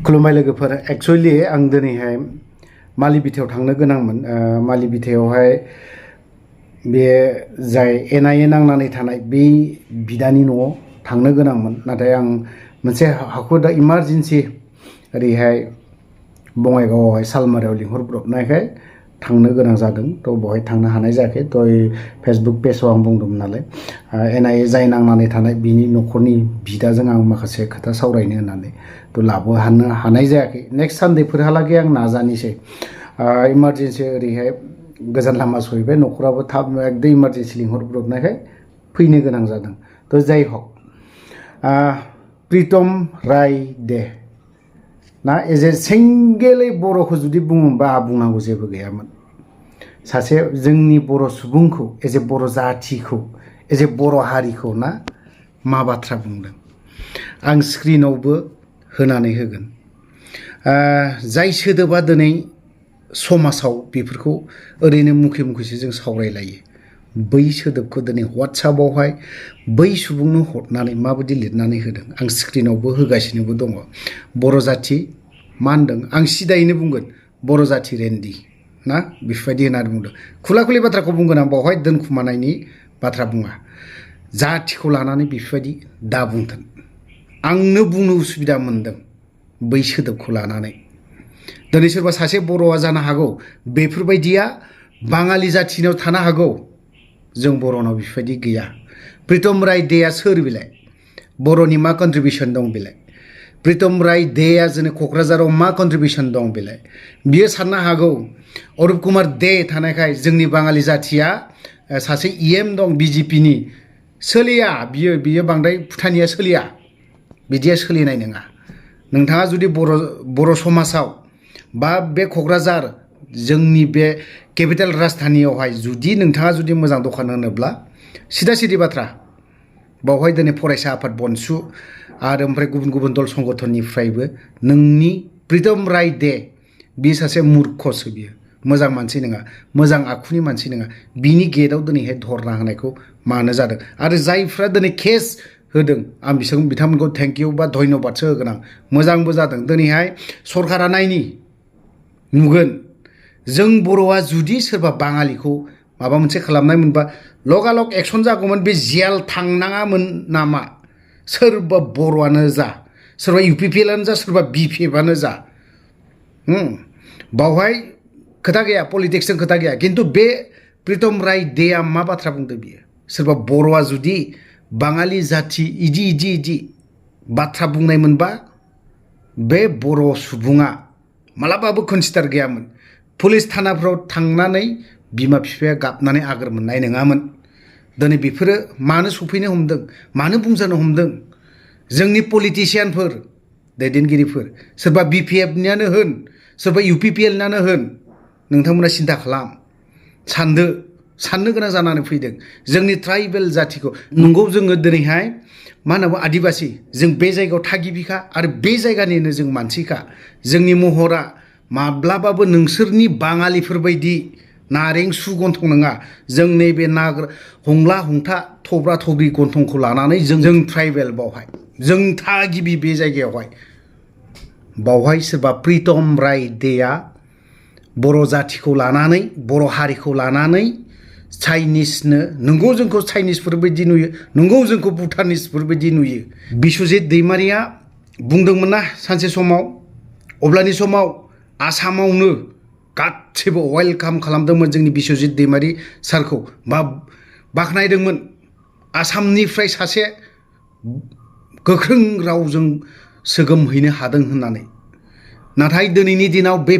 खुलुमबाय लोगोफोर एक्चुअली आं दिनैहाय मालिबिथायाव थांनो गोनांमोन मालिबिथायावहाय बे जाय एनआईए नांनानै थानाय बे बिदानि न'आव थांनो गोनांमोन नाथाय आं मोनसे हाखु दा इमारजेन्सि ओरैहाय बङाइगावआवहाय सालमारायाव लिंहरब्रबनायखाय थांनो गोनां जादों थ' बेवहाय थांनो हानाय जायाखै थ' फेसबुक पेजाव आं बुंदोंमोन नालाय एनआईए जाय नांनानै थानाय बिनि न'खरनि बिदाजों आं माखासे खोथा सावरायनो होननानै थ' लाबोनो हानाय जायाखै नेक्स्ट सानडेफोरहालागै आं नाजानोसै इमारजेन्सि ओरैहाय गोजान लामा सहैबाय न'खराबो थाब एकदम इमारजेन्सि लिंहरब्रबनायखाय फैनो गोनां जादों थ' जाय हक प्रितम राय दे ना एज ए सिंगेलै बर'खौ जुदि बुङोबा बुंनांगौ जेबो गैयामोन सासे जोंनि बर' सुबुंखौ as a Bodo' जाथिखौ as a बर' हारिखौ ना मा बाथ्रा बुंदों आं स्क्रिनावबो होनानै होगोन जाय सोदोबा दिनै समाजाव बेफोरखौ ओरैनो मुखे मुखेसो जों सावरायलायो बै सोदोबखौ दिनै वाट्सएपआवहाय बै सुबुंनो हरनानै माबायदि लिरनानै होदों आं स्क्रिनावबो होगासिनोबो दङ बर' जाथि मा होनदों आं सिदायैनो बुंगोन बर' जाथि रेन्दि ना बेफोरबायदि होननानै बुंदों खुला खुलि बाथ्राखौ बुंगोन आं बावहाय दोनखुमानायनि बाथ्रा बुङा जाथिखौ लानानै बेफोरबायदि दा बुंथों आंनो बुंनो उसुबिदा मोनदों बै सोदोबखौ लानानै दिनै सोरबा सासे बर'आ जानो हागौ बेफोरबायदिया बाङालि जाथिनाव थानो हागौ जों बर'नाव बेफोरबायदि गैया प्रितम राय देया सोर बिलाय बर'नि मा कन्ट्रिबिउसन दं बिलाय प्रितम राय देया जोंनि क'क्राझाराव मा कन्ट्रिबिउसन दं बिलाय बियो साननो हागौ अरुप कुमार दे थानायखाय जोंनि बाङालि जाथिया सासे इएम दं बिजेपिनि सोलिया बियो बांद्राय भुटानिया सोलिया बिदिया सोलिनाय नङा नोंथाङा जुदि बर' समाजाव बा बे क'क्राझार जोंनि बे केपिटेल राजधानियावहाय जुदि नोंथाङा जुदि मोजां दखान होनोब्ला सिदा सिदि बाथ्रा बावहाय दिनै फरायसा आफाद बनसु आरो ओमफ्राय गुबुन गुबुन दल संगठननिफ्रायबो नोंनि प्रितम राय दे बे सासे मुर्खसो बियो मोजां मानसि नङा मोजां आखुनि मानसि नङा बिनि गेटआव दिनैहाय धरना होनायखौ मानो जादों आरो जायफ्रा दिनै केस होदों आं बिथांमोनखौ थेंक इउ बा धन्यबादसो होगोन आं मोजांबो जादों दिनैहाय सरकारा नायनि नुगोन जों बर'आ जुदि सोरबा बाङालिखौ माबा मोनसे खालामनाय मोनबा लगालग एक्सन जागौमोन बे जेल थांनाङामोन नामा सोरबा बर'आनो जा सोरबा इउपिपिएलआनो जा सोरबा बिपिएफआनो जा बावहाय खोथा गैया पलिटिक्सजों खोथा गैया खिन्थु बे प्रितम राय देया मा बाथ्रा बुंदों बियो सोरबा बर'आ जुदि बाङालि जाथि इदि बाथ्रा बुंनाय मोनबा बे बर' सुबुङा मालाबाबो कनसिडार गैयामोन पुलिस थानाफ्राव थांनानै बिमा बिफाया गाबनानै आगोर मोननाय नङामोन दिनै बेफोरो मानो सफैनो हमदों मानो बुंजानो हमदों जोंनि पलिटिसियानफोर दैदेनगिरिफोर सोरबा बिपिएफनियानो होन सोरबा इउपिपिएलनानो होन नोंथांमोना सिन्था खालाम साननो गोनां जानानै फैदों जोंनि ट्राइबेल जाथिखौ नंगौ जोङो दिनैहाय मा होननांगौ आदिबासि जों बे जायगायाव थागिबिखा आरो बे जायगानिनो जों मानसिखा जोंनि महरा माब्लाबाबो नोंसोरनि बाङालिफोरबायदि नारें सु गन्थं नङा जों नैबे हंला हंथा थब्रा थब्रि गन्थंखौ लानानै जों ट्राइबेल बावहाय जों थागिबि बे जायगायावहाय बावहाय सोरबा प्रितम राय देया बर' जाथिखौ लानानै बर' हारिखौ लानानै चाइनिसनो नंगौ जोंखौ चाइनिसफोरबायदि नुयो नंगौ जोंखौ भुटानिसफोरबायदि नुयो बिश्वजित दैमारिया बुंदोंमोन ना सानसे समाव अब्लानि समाव आसामावनो गासैबो वेलकाम खालामदोंमोन जोंनि बिश्वजित दैमारि सारखौ बा बाख्नायदोंमोन आसामनिफ्राय सासे गोख्रों रावजों सोगोमहैनो हादों होननानै नाथाय दिनैनि दिनाव बे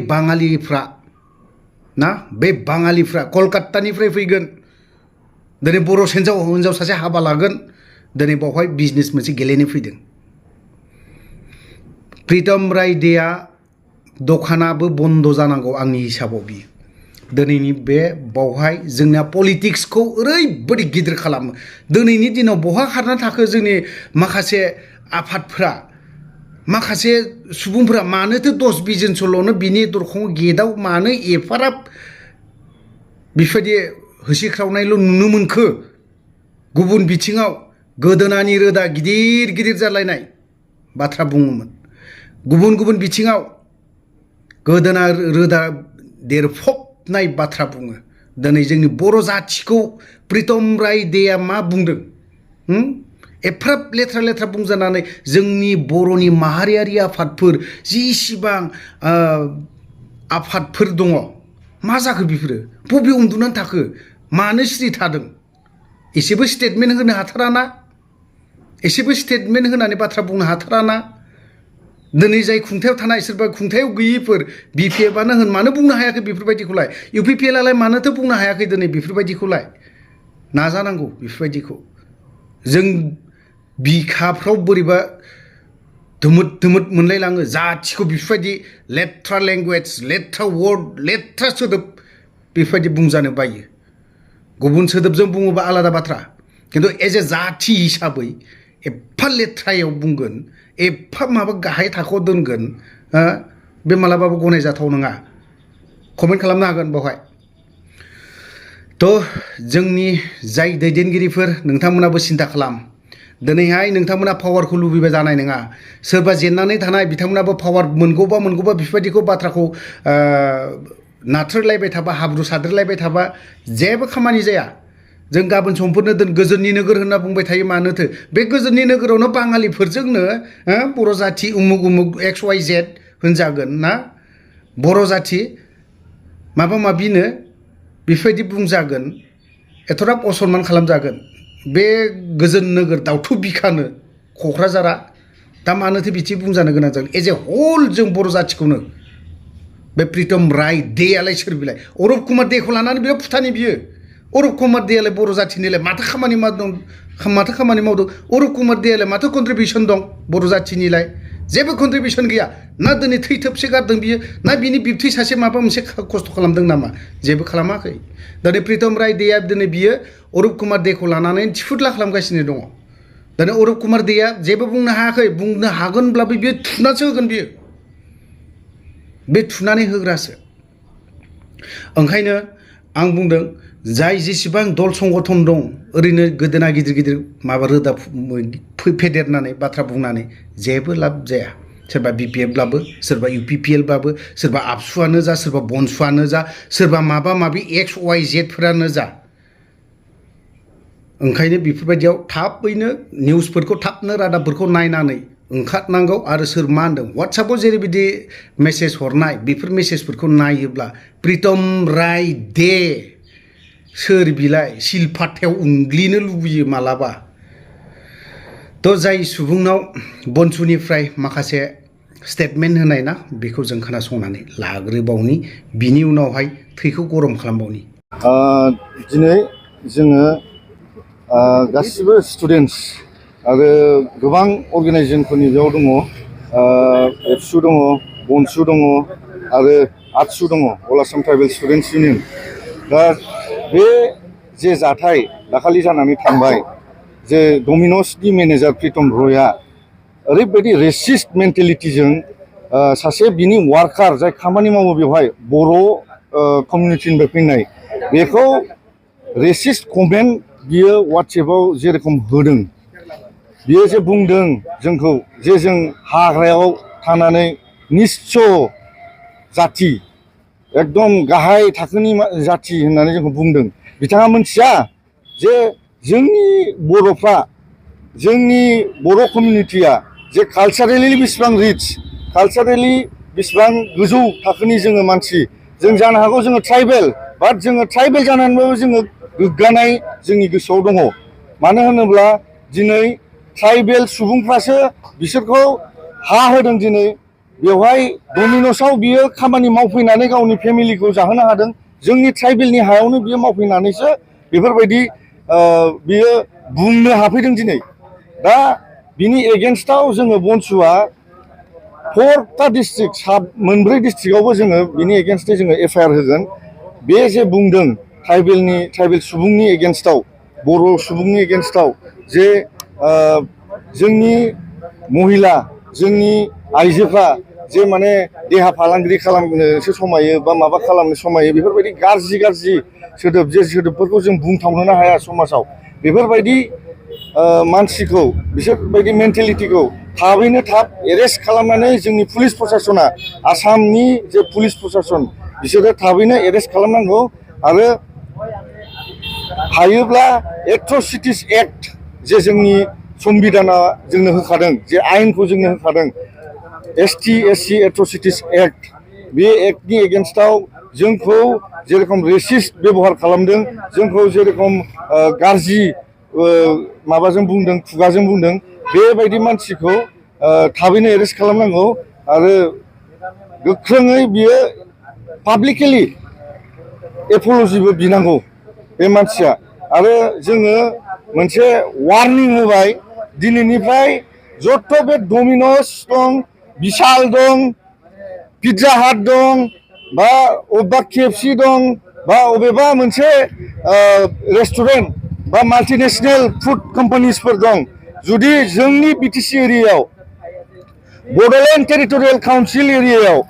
बाङालिफ्रा कलकातानिफ्राय फैगोन दिनै बर' हिन्जाव सासे हाबा लागोन दिनै बावहाय बिजनेस मोनसे गेलेनो फैदों प्रितम राय देया दखानाबो बन्द जानांगौ आंनि हिसाबाव बियो दिनैनि बे बावहाय जोंना पलिटिक्सखौ ओरैबायदि गिदिर खालामो दिनैनि दिनाव बहा खारना थाखो जोंनि माखासे आफादफ्रा माखासे सुबुंफोरा मानोथो 10-20 जनसोल'नो बिनि दरखं गेटआव मानो एफाराब बेफोरबायदि होसिख्रावनायल' नुनो मोनखो गुबुन बिथिङाव गोदोनानि रोदा गिदिर गिदिर जालायनाय बाथ्रा बुङोमोन गुबुन गुबुन बिथिङाव गोदोना रोदा देरफबनाय बाथ्रा बुङो दिनै जोंनि बर' जाथिखौ प्रितम राय देआ मा बुंदों एफ्राब लेथ्रा लेथ्रा बुंजानानै जोंनि बर'नि माहारियारि आफादफोर जिसिबां आफादफोर दङ मा जाखो बेफोरो बबे उन्दुनानै थाखो मानो सिरि थादों एसेबो स्टेटमेन्ट होनो हाथाराना एसेबो स्टेटमेन्ट होनानै बाथ्रा बुंनो हाथाराना दिनै जाय खुंथायाव थानाय सोरबा खुंथायाव गैयिफोर बिपिएफआनो होन मानो बुंनो हायाखै बेफोरबायदिखौलाय इउपिपिएलआलाय मानोथो बुंनो हायाखै दिनै बेफोरबायदिखौलाय नाजानांगौ बेफोरबायदिखौ जों बिखाफ्राव बोरैबा धुमुद धुमुद मोनलायलाङो जाथिखौ बेफोरबायदि लेथ्रा लेंगुवेज लेथ्रा वर्ड लेथ्रा सोदोब बेफोरबायदि बुंजानो बायो गुबुन सोदोबजों बुङोबा आलादा बाथ्रा खिन्थु एज ए जाथि हिसाबै एफा लेथ्रायाव बुंगोन एफा माबा गाहाय थाखोआव दोनगोन बे मालाबाबो गनायजाथाव नङा कमेन्ट खालामनो हागोन बेवहाय थ' जोंनि जाय दैदेनगिरिफोर नोंथांमोनाबो सिन्था खालाम दिनैहाय नोंथांमोना पावारखौ लुबैबा जानाय नङा सोरबा जेननानै थानाय बिथांमोनाबो पावार मोनगौबा बेफोरबायदिखौ बाथ्राखौ नाथ्रोलायबाय थाबा हाब्रु साद्रोलायबाय थाबा जेबो खामानि जाया जों गाबोन समफोरनो दोन गोजोननि नोगोर होनना बुंबाय थायो मानोथो बे गोजोननि नोगोरावनो बाङालिफोरजोंनो बर' जाथि उमुग उमुग XYZ होनजागोन ना बर' जाथि माबा माबिनो बेफोरबायदि बुंजागोन एथ'राब असनमान खालामजागोन बे गोजोन नोगोर दावथु बिखानो क'क्राझारा दा मानोथो बिदि बुंजानो गोनां जागोन एज ए हल जों बर' जाथिखौनो बे प्रितम राय देआलाय सोर बिलाय अरुप कुमार देखौ लानानै बिराद फुथानि बियो अरुप कुमार देआलाय बर' जाथिनिलाय माथो खामानि मावदों अरुप कुमार देआलाय माथो कन्ट्रिबिउसन दं बर' जाथिनिलाय जेबो कन्ट्रिबिउसन गैया ना दिनै थै थोबसे गारदों बियो ना बिनि बिबथै सासे माबा मोनसे खस्थ' खालामदों नामा जेबो खालामाखै दिनै प्रितम राय देआ दिनै बियो अरुप कुमार देखौ लानानै थिफुदला खालामगासिनो दङ दिनै अरुप कुमार देआ जेबो बुंनो हायाखै बुंनो हागोनब्लाबो बियो थुनासो होगोन बियो बे थुनानै होग्रासो ओंखायनो आं बुंदों जाय जेसेबां दल संगठन दं ओरैनो गोदोना गिदिर गिदिर माबा रोदा फेदेरनानै बाथ्रा बुंनानै जेबो लाब जाया सोरबा बिपिएफब्लाबो सोरबा इउपिपिएलब्लाबो सोरबा आबसुआनो जा सोरबा बनसुआनो जा सोरबा माबा माबि XYZफोरानो जा ओंखायनो बेफोरबायदियाव थाबैनो निउसफोरखौ थाबनो रादाबफोरखौ नायनानै ओंखारनांगौ आरो सोर मा होनदों वाट्सएपआव जेरैबायदि मेसेज हरनाय बेफोर मेसेजफोरखौ नायोब्ला प्रितम राय दे सोर बिलाय सिलपाथायाव उंग्लिनो लुबैयो मालाबा थ' जाय सुबुंनाव बनसुनिफ्राय माखासे स्टेटमेन्ट होनाय ना बेखौ जों खोनासंनानै लाग्रोबावनि बिनि उनावहाय थैखौ गरम खालामबावनि दिनै जोङो गासिबो स्टुडेन्टस आरो गोबां अर्गेनाइजेसनफोरनि बेयाव दङ एबसु दङ बनसु दङ आरो आटसु दङ अल आसाम ट्राइबेल स्टुडेन्टस इउनियन दा बे जे जाथाय दाखालि जानानै थांबाय जे डमिन'सनि मेनेजार प्रितम रयआ ओरैबायदि रेसिस्ट मेन्टेलिटिजों सासे बिनि वार्कार जाय खामानि मावो बेवहाय बर' कमिउनिटिनिफ्राय फैनाय बेखौ रेसिस्ट कमेन्ट बियो वाट्सएपआव जेरेखम होदों बियो जे बुंदों जोंखौ जे जों हाग्रायाव थानानै निस्स' जाथि एकदम गाहाय थाखोनि जाथि होननानै जोंखौ बुंदों बिथाङा मोनथिया जे जोंनि बर'फ्रा जोंनि बर' कमिउनिटिया जे कालचारेलि बेसेबां रिच कालचारेलि बेसेबां गोजौ थाखोनि जोङो मानसि जों जानो हागौ जोङो ट्राइबेल बाट जोङो ट्राइबेल जानानैबाबो जोङो गोग्गानाय जोंनि गोसोआव दङ मानो होनोब्ला दिनै ट्राइबेल सुबुंफ्रासो बिसोरखौ हा होदों दिनै बेवहाय डमिन'सआव बियो खामानि मावफैनानै गावनि फेमिलिखौ जाहोनो हादों जोंनि ट्राइबेलनि हायावनो बियो मावफैनानैसो बेफोरबायदि बियो बुंनो हाफैदों दिनै दा बिनि एगेन्स्टआव जोङो बनसुआ 4टा डिस्ट्रिक्ट मोनब्रै डिस्ट्रिक्टआवबो जोङो बिनि एगेन्स्टै जोङो FIR होगोन बे जे बुंदों ट्राइबेल सुबुंनि एगेन्स्टआव बर' सुबुंनि एगेन्स्टआव जे जोंनि महिला जोंनि आइजोफ्रा जे माने देहा फालांगिरि खालामनोसो समायो बा माबा खालामनो समायो बेफोरबायदि गाज्रि सोदोब जे सोदोबफोरखौ जों बुंथावनोनो हाया समाजाव बेफोरबायदि मानसिखौ बिसोरबायदि मेन्टेलिटिखौ थाबैनो थाब एरेस्ट खालामनानै जोंनि पुलिस प्रसासना आसामनि जे पुलिस प्रसासन बिसोरो थाबैनो एरेस्ट खालामनांगौ आरो हायोब्ला एट्रसिटिस एक्ट जे जोंनि संबिधाना जोंनो होखादों जे आयेनखौ जोंनो होखादों ST/SC एट्रसिटिस एक्ट बे एक्टनि एगेन्स्टआव जोंखौ जेरेखम रेसिस्ट बेबहार खालामदों जोंखौ जेरेखम गाज्रि माबाजों बुंदों खुगाजों बुंदों बेबायदि मानसिखौ थाबैनो एरेस्ट खालामनांगौ आरो गोख्रोङै बियो पाब्लिकेलि एपलजिबो बिनांगौ बे मानसिया आरो जोङो मोनसे वार्निं होबाय दिनैनिफ्राय जत' बे डमिन'स दं बिशाल दं पिज्जा हाट दं बा अबेबा KFC दं बा अबेबा मोनसे रेस्टुरेन्ट बा माल्टिनेशनेल फुड कम्पानिसफोर दं जुदि जोंनि BTC एरियायाव बड'लेण्ड टेरिटरियेल काउन्सिल एरियायाव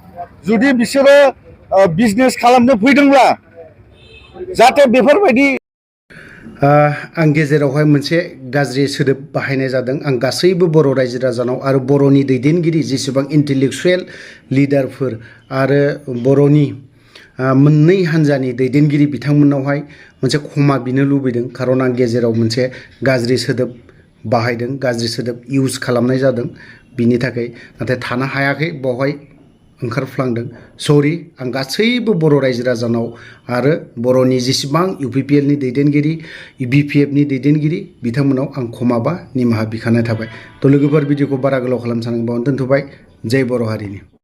जुदि बिसोरो बिजनेस खालामनो फैदोंब्ला जाहाथे बेफोरबायदि आं गेजेरावहाय मोनसे गाज्रि सोदोब बाहायनाय जादों आं गासैबो बर' रायजो राजानाव आरो बर'नि दैदेनगिरि जेसेबां इन्टेलेक्सुवेल लिडारफोर आरो बर'नि मोननै हान्जानि दैदेनगिरि बिथांमोननावहाय मोनसे क्षमा बिनो लुबैदों खारन आं गेजेराव मोनसे गाज्रि सोदोब बाहायदों गाज्रि सोदोब इउज खालामनाय जादों बिनि थाखाय नाथाय थानो हायाखै बावहाय ओंखारफ्लांदों सरि आं गासैबो बर' रायजो राजानाव आरो बर'नि जेसेबां UPPL नि दैदेनगिरि BPF नि दैदेनगिरि बिथांमोनाव आं क्षमा बा निमाहा बिखानाय थाबाय थ' लोगोफोर भिडिअखौ बारा गोलाव खालामनो सानदों बावनो दोनथ'बाय जय बर' हारिनि